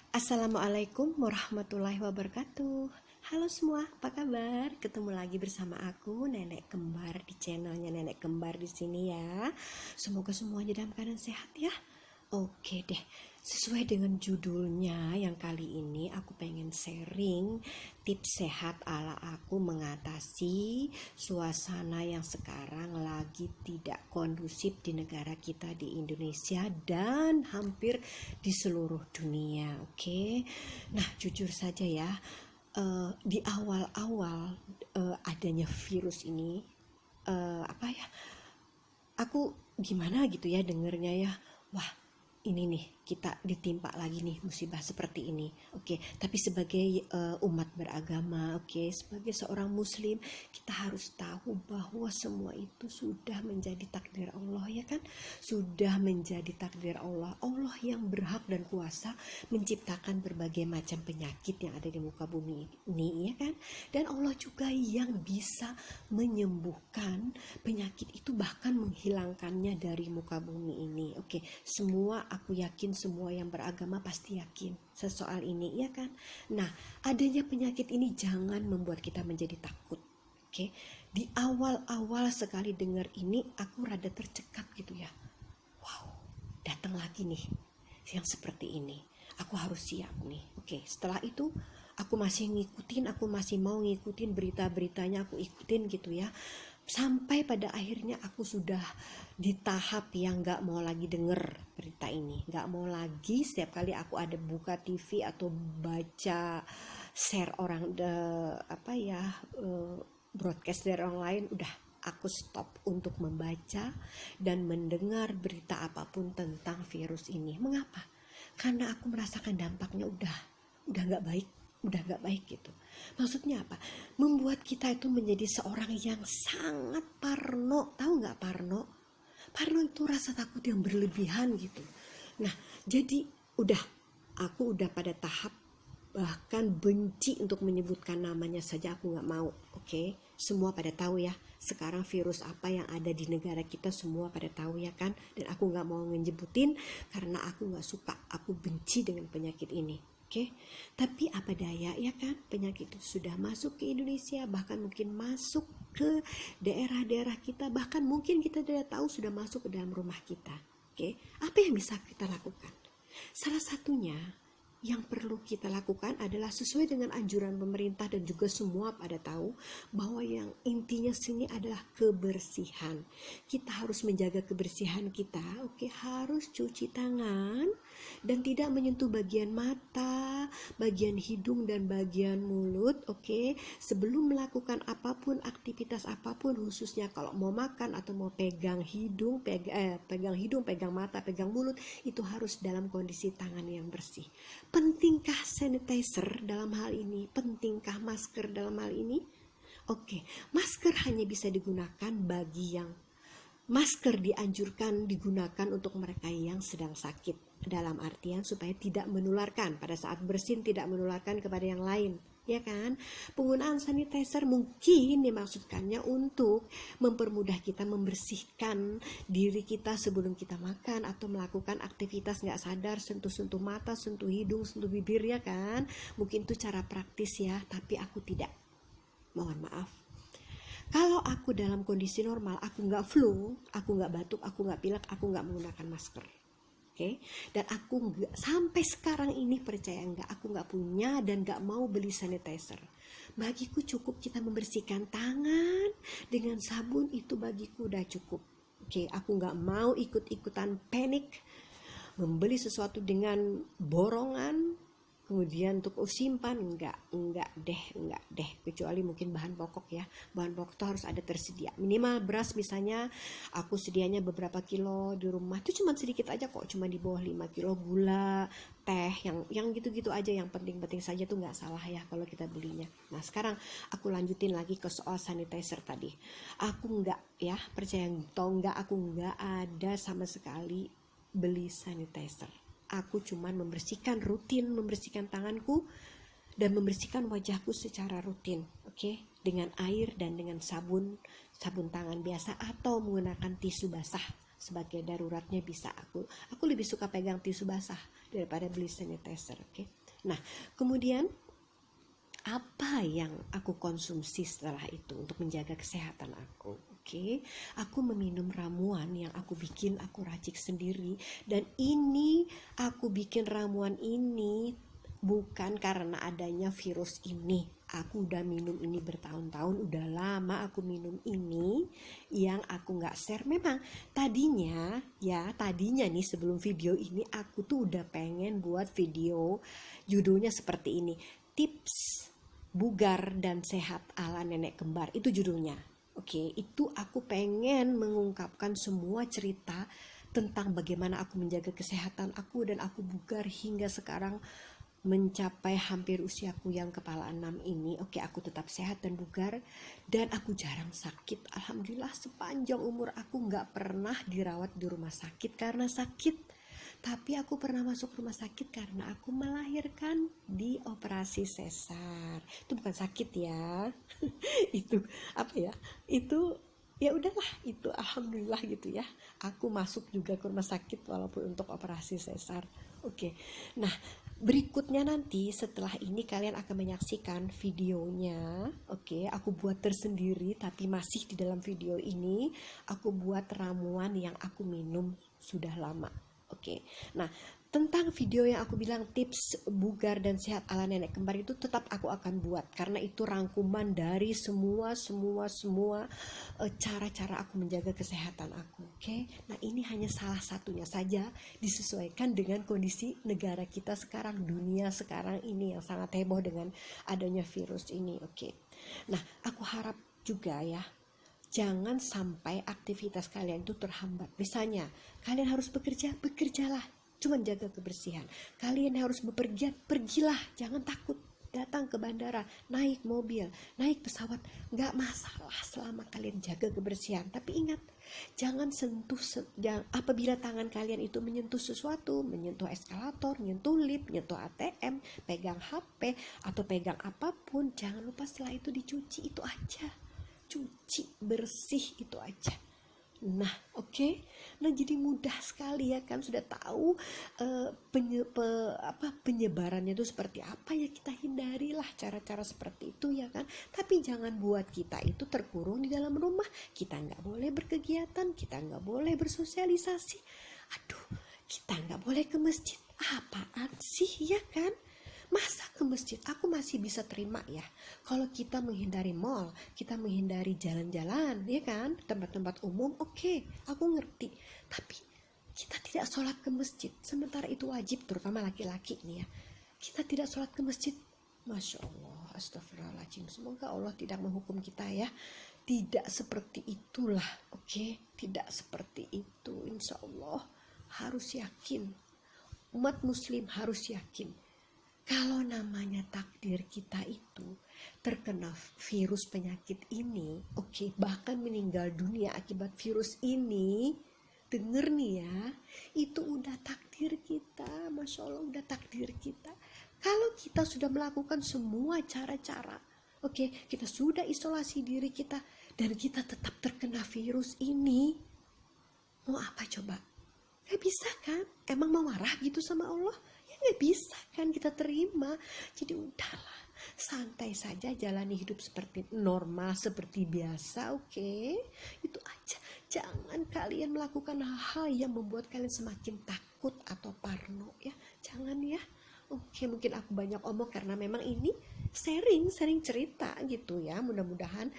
Assalamualaikum warahmatullahi wabarakatuh. Halo semua, apa kabar? Ketemu lagi bersama aku, Nenek Kembar di channelnya Nenek Kembar di sini ya. Semoga semuanya dalam keadaan sehat ya. Oke deh, sesuai dengan judulnya yang kali ini aku pengen sharing tips sehat ala aku mengatasi suasana yang sekarang lagi tidak kondusif di negara kita di Indonesia dan hampir di seluruh dunia. Oke, nah jujur saja ya, di awal-awal adanya virus ini, aku gimana gitu ya dengernya ya, wah ini nih kita ditimpa lagi nih musibah seperti ini. Oke, tapi sebagai umat beragama, oke, sebagai seorang muslim, kita harus tahu bahwa semua itu sudah menjadi takdir Allah ya kan? Sudah menjadi takdir Allah. Allah yang berhak dan kuasa menciptakan berbagai macam penyakit yang ada di muka bumi ini ya kan? Dan Allah juga yang bisa menyembuhkan penyakit itu, bahkan menghilangkannya dari muka bumi ini. Oke, semua aku yakin semua yang beragama pasti yakin sesoal ini ya kan. Nah, adanya penyakit ini jangan membuat kita menjadi takut. Oke, di awal-awal sekali dengar ini aku rada tercekat gitu ya. Wow, datang lagi nih yang seperti ini. Aku harus siap nih. Oke, setelah itu aku masih mau ngikutin berita-beritanya, aku ikutin gitu ya. Sampai pada akhirnya aku sudah di tahap yang gak mau lagi denger berita ini, gak mau lagi setiap kali aku ada buka TV atau baca share orang broadcast dari orang lain, udah aku stop untuk membaca dan mendengar berita apapun tentang virus ini. Mengapa? Karena aku merasakan dampaknya udah gak baik gitu. Maksudnya apa? Membuat kita itu menjadi seorang yang sangat parno. Tahu gak parno? Parno itu rasa takut yang berlebihan gitu. Nah, jadi aku udah pada tahap bahkan benci untuk menyebutkan namanya saja aku gak mau. Oke, semua pada tahu ya sekarang virus apa yang ada di negara kita, semua pada tahu ya kan. Dan aku gak mau nyebutin karena aku gak suka, aku benci dengan penyakit ini. Oke, tapi apa daya ya kan, penyakit itu sudah masuk ke Indonesia, bahkan mungkin masuk ke daerah-daerah kita, bahkan mungkin kita tidak tahu sudah masuk ke dalam rumah kita. Oke, apa yang bisa kita lakukan? Salah satunya yang perlu kita lakukan adalah sesuai dengan anjuran pemerintah dan juga semua pada tahu bahwa yang intinya sini adalah kebersihan. Kita harus menjaga kebersihan kita, oke, harus cuci tangan dan tidak menyentuh bagian mata, bagian hidung dan bagian mulut, oke, sebelum melakukan apapun, aktivitas apapun, khususnya kalau mau makan atau mau pegang hidung, pegang mata, pegang mulut, itu harus dalam kondisi tangan yang bersih. Pentingkah sanitizer dalam hal ini? Pentingkah masker dalam hal ini? Oke, masker hanya bisa digunakan bagi yang masker dianjurkan digunakan untuk mereka yang sedang sakit, dalam artian supaya tidak menularkan pada saat bersin, tidak menularkan kepada yang lain. Ya kan, penggunaan sanitizer mungkin dimaksudkannya untuk mempermudah kita membersihkan diri kita sebelum kita makan atau melakukan aktivitas gak sadar, sentuh-sentuh mata, sentuh hidung, sentuh bibir ya kan. Mungkin itu cara praktis ya, tapi aku tidak. Mohon maaf. Kalau aku dalam kondisi normal, aku gak flu, aku gak batuk, aku gak pilek, aku gak menggunakan masker. Okay? Dan aku nggak, sampai sekarang ini percaya nggak, aku nggak punya dan nggak mau beli sanitizer. Bagiku cukup kita membersihkan tangan dengan sabun, itu bagiku udah cukup. Oke, aku nggak mau ikut-ikutan panik membeli sesuatu dengan borongan kemudian untuk simpan, enggak deh, kecuali mungkin bahan pokok ya. Bahan pokok itu harus ada tersedia, minimal beras misalnya aku sedianya beberapa kilo di rumah, itu cuma sedikit aja kok, cuma di bawah 5 kilo. Gula, teh, yang gitu-gitu aja, yang penting-penting saja tuh nggak salah ya kalau kita belinya. Nah sekarang aku lanjutin lagi ke soal sanitizer tadi. Aku nggak ya, percaya atau enggak, aku nggak ada sama sekali beli sanitizer. Aku cuman rutin membersihkan tanganku dan membersihkan wajahku secara rutin, oke, dengan air dan dengan sabun tangan biasa atau menggunakan tisu basah, sebagai daruratnya bisa aku lebih suka pegang tisu basah daripada beli sanitizer. Oke. Nah, kemudian apa yang aku konsumsi setelah itu untuk menjaga kesehatan aku? Oke, aku meminum ramuan yang aku bikin, aku racik sendiri. Dan ini aku bikin ramuan ini bukan karena adanya virus ini. Aku udah minum ini bertahun-tahun, udah lama aku minum ini yang aku gak share. Memang tadinya nih sebelum video ini aku tuh udah pengen buat video judulnya seperti ini, tips bugar dan sehat ala nenek kembar, itu judulnya. Oke, itu aku pengen mengungkapkan semua cerita tentang bagaimana aku menjaga kesehatan aku dan aku bugar hingga sekarang mencapai hampir usiaku yang kepala 6 ini. Oke, aku tetap sehat dan bugar dan aku jarang sakit. Alhamdulillah sepanjang umur aku gak pernah dirawat di rumah sakit karena sakit. Tapi aku pernah masuk rumah sakit karena aku melahirkan di operasi sesar. Itu bukan sakit ya. Itu apa ya? Itu ya udahlah, itu alhamdulillah gitu ya. Aku masuk juga ke rumah sakit walaupun untuk operasi sesar. Oke. Nah, berikutnya nanti setelah ini kalian akan menyaksikan videonya. Oke, aku buat tersendiri tapi masih di dalam video ini aku buat ramuan yang aku minum sudah lama. Oke, nah tentang video yang aku bilang tips bugar dan sehat ala nenek kembar itu tetap aku akan buat karena itu rangkuman dari semua cara-cara aku menjaga kesehatan aku. Oke, nah ini hanya salah satunya saja disesuaikan dengan kondisi negara kita sekarang, dunia sekarang ini yang sangat heboh dengan adanya virus ini. Oke, nah aku harap juga ya, jangan sampai aktivitas kalian itu terhambat. Misalnya, kalian harus bekerja, bekerjalah. Cuma jaga kebersihan. Kalian harus bepergian, pergilah. Jangan takut. Datang ke bandara, naik mobil, naik pesawat. Nggak masalah selama kalian jaga kebersihan. Tapi ingat, jangan apabila tangan kalian itu menyentuh sesuatu, menyentuh eskalator, menyentuh lift, menyentuh ATM, pegang HP, atau pegang apapun, jangan lupa setelah itu dicuci. Itu aja. Cuci bersih, itu aja. Nah, oke. Nah, jadi mudah sekali ya kan, sudah tahu penyebarannya itu seperti apa ya, kita hindarilah cara-cara seperti itu ya kan. Tapi jangan buat kita itu terkurung di dalam rumah. Kita nggak boleh berkegiatan, kita nggak boleh bersosialisasi. Aduh, kita nggak boleh ke masjid. Apaan sih ya kan? Masa ke masjid aku masih bisa terima ya, kalau kita menghindari mall, kita menghindari jalan-jalan ya kan, tempat-tempat umum, oke, aku ngerti. Tapi kita tidak sholat ke masjid, sementara itu wajib, terutama laki-laki nih ya. Kita tidak sholat ke masjid, Masya Allah, astagfirullahaladzim. Semoga Allah tidak menghukum kita ya. Tidak seperti itulah, oke, tidak seperti itu. Insya Allah harus yakin, umat muslim harus yakin kalau namanya takdir kita itu terkena virus penyakit ini, oke, bahkan meninggal dunia akibat virus ini, denger nih ya, itu udah takdir kita, Masya Allah, udah takdir kita. Kalau kita sudah melakukan semua cara-cara, oke, kita sudah isolasi diri kita, dan kita tetap terkena virus ini, mau apa coba? Gak bisa kan? Emang mau marah gitu sama Allah? Nggak bisa kan kita terima. Jadi udahlah, santai saja, jalani hidup seperti normal, seperti biasa. Oke, itu aja. Jangan kalian melakukan hal-hal yang membuat kalian semakin takut atau parno ya, jangan ya. Oke, mungkin aku banyak omong karena memang ini sharing cerita gitu ya. Mudah-mudahan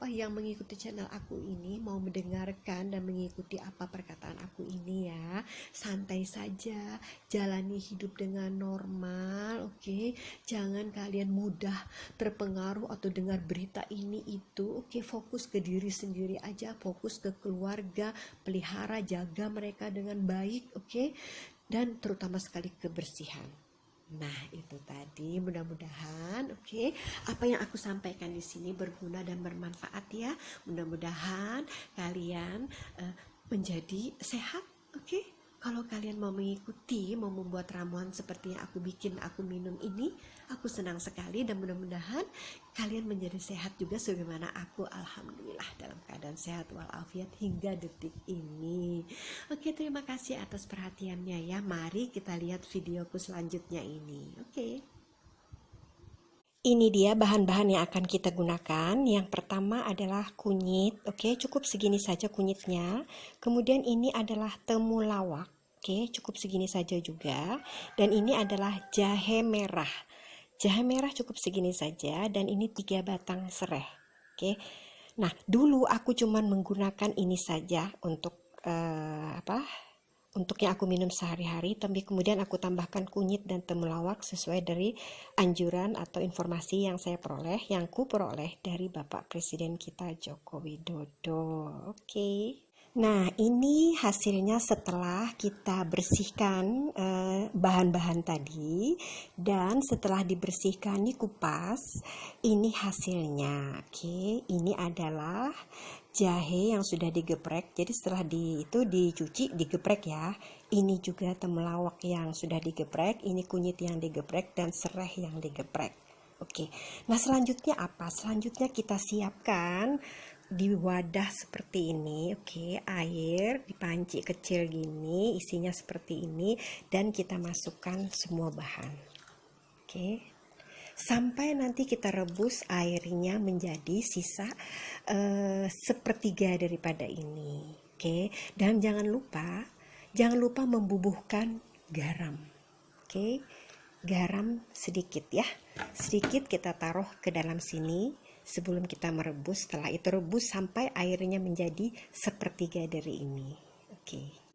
yang mengikuti channel aku ini mau mendengarkan dan mengikuti apa perkataan aku ini ya. Santai saja, jalani hidup dengan normal, oke. Jangan kalian mudah terpengaruh atau dengar berita ini itu. Oke, fokus ke diri sendiri aja, fokus ke keluarga, pelihara, jaga mereka dengan baik, oke. Dan terutama sekali kebersihan. Nah, itu tadi, mudah-mudahan oke, apa yang aku sampaikan di sini berguna dan bermanfaat ya. Mudah-mudahan kalian menjadi sehat, oke. Kalau kalian mau mengikuti, mau membuat ramuan seperti yang aku bikin, aku minum ini, aku senang sekali dan mudah-mudahan kalian menjadi sehat juga sebagaimana aku. Alhamdulillah dalam keadaan sehat walafiat hingga detik ini. Oke, terima kasih atas perhatiannya ya. Mari kita lihat videoku selanjutnya ini. Oke. Ini dia bahan-bahan yang akan kita gunakan. Yang pertama adalah kunyit. Oke, cukup segini saja kunyitnya. Kemudian ini adalah temulawak. Oke, cukup segini saja juga. Dan ini adalah jahe merah. Jahe merah cukup segini saja. Dan ini 3 batang serai. Oke. Nah, dulu aku cuman menggunakan ini saja untuk untuk yang aku minum sehari-hari, tapi kemudian aku tambahkan kunyit dan temulawak sesuai dari anjuran atau informasi yang saya peroleh, yang ku peroleh dari Bapak Presiden kita Joko Widodo. Oke. Nah, ini hasilnya setelah kita bersihkan bahan-bahan tadi, dan setelah dibersihkan dikupas, ini hasilnya. Oke, ini adalah jahe yang sudah digeprek. Jadi setelah itu dicuci, digeprek ya. Ini juga temulawak yang sudah digeprek, ini kunyit yang digeprek dan serai yang digeprek. Oke. Nah, selanjutnya apa? Selanjutnya kita siapkan di wadah seperti ini. Oke, air di panci kecil gini, isinya seperti ini, dan kita masukkan semua bahan. Oke. Sampai nanti kita rebus airnya menjadi sisa sepertiga daripada ini. Oke, dan jangan lupa membubuhkan garam. Oke, garam sedikit ya, sedikit kita taruh ke dalam sini sebelum kita merebus. Setelah itu rebus sampai airnya menjadi sepertiga dari ini. Oke.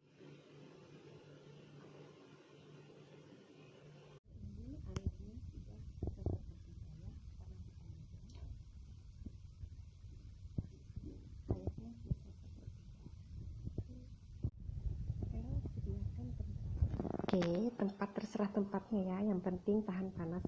Oke, tempat terserah tempatnya ya, yang penting tahan panas.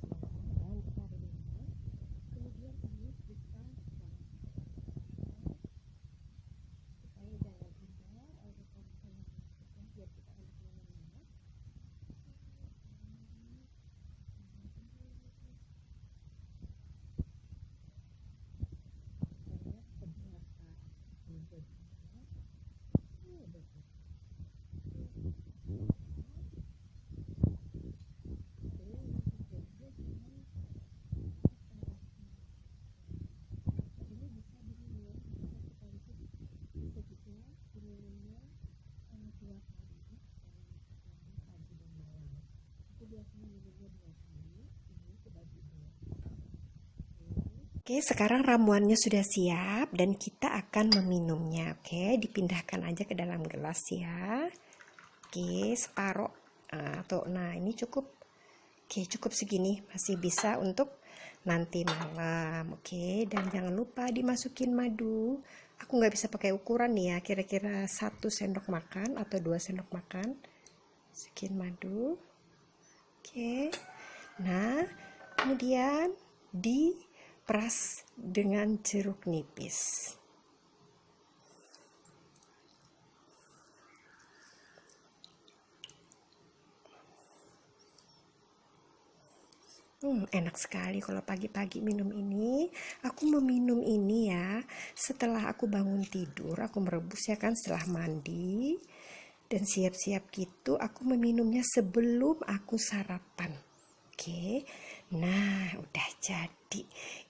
Oke, sekarang ramuannya sudah siap dan kita akan meminumnya. Oke, dipindahkan aja ke dalam gelas ya. Oke, separoh nah ini cukup. Oke, cukup segini, masih bisa untuk nanti malam. Oke, dan jangan lupa dimasukin madu. Aku nggak bisa pakai ukuran nih ya, kira-kira 1 sendok makan atau 2 sendok makan. Masukin madu. Oke, nah kemudian diperas dengan jeruk nipis. Enak sekali kalau pagi-pagi minum ini. Aku meminum ini ya setelah aku bangun tidur, aku merebus ya kan setelah mandi dan siap-siap gitu. Aku meminumnya sebelum aku sarapan. Oke, nah udah jadi.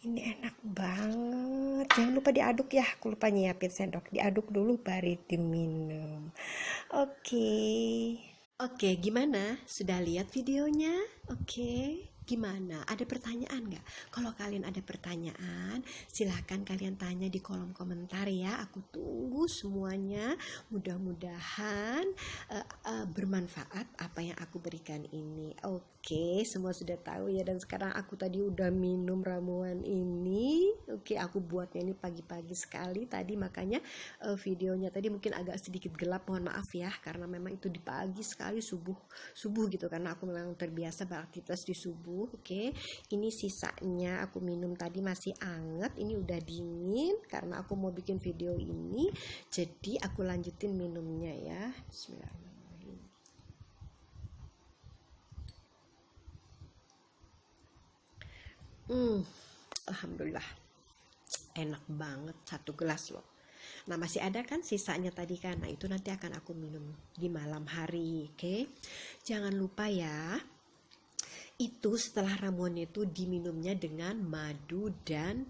Ini enak banget. Jangan lupa diaduk ya, aku lupa nyiapin sendok. Diaduk dulu baru diminum. Oke, gimana? Sudah lihat videonya? Oke. Gimana? Ada pertanyaan nggak? Kalau kalian ada pertanyaan, silahkan kalian tanya di kolom komentar ya. Aku tunggu semuanya. Mudah-mudahan bermanfaat apa yang aku berikan ini. Oke, semua sudah tahu ya. Dan sekarang aku tadi udah minum ramuan ini. Oke, aku buatnya ini pagi-pagi sekali tadi, makanya videonya tadi mungkin agak sedikit gelap. Mohon maaf ya, karena memang itu di pagi sekali, subuh gitu, karena aku memang terbiasa beraktivitas di subuh. Oke, ini sisanya aku minum tadi masih anget, ini udah dingin karena aku mau bikin video ini, jadi aku lanjutin minumnya ya. Bismillahirrahmanirrahim. Alhamdulillah, enak banget, 1 gelas loh. Nah, masih ada kan sisanya tadi kan. Nah, itu nanti akan aku minum di malam hari, oke? Jangan lupa ya, itu setelah ramuan itu diminumnya dengan madu dan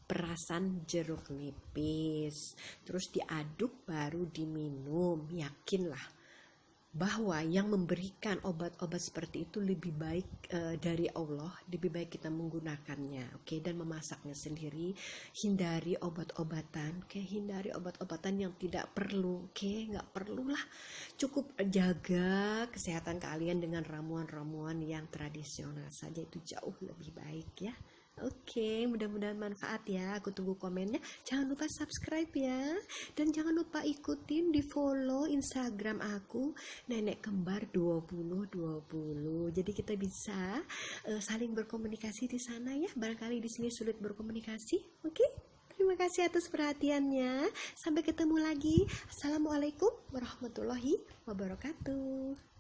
perasan jeruk nipis. Terus diaduk baru diminum. Yakinlah bahwa yang memberikan obat-obat seperti itu lebih baik dari Allah, lebih baik kita menggunakannya, oke, dan memasaknya sendiri. Hindari obat-obatan, oke, hindari obat-obatan yang tidak perlu, oke, nggak perlulah. Cukup jaga kesehatan kalian dengan ramuan-ramuan yang tradisional saja, itu jauh lebih baik ya. Oke, mudah-mudahan manfaat ya. Aku tunggu komennya. Jangan lupa subscribe ya. Dan jangan lupa ikutin, di follow Instagram aku, Nenek Kembar 2020. Jadi kita bisa saling berkomunikasi di sana ya. Barangkali di sini sulit berkomunikasi. Oke? Terima kasih atas perhatiannya. Sampai ketemu lagi. Assalamualaikum warahmatullahi wabarakatuh.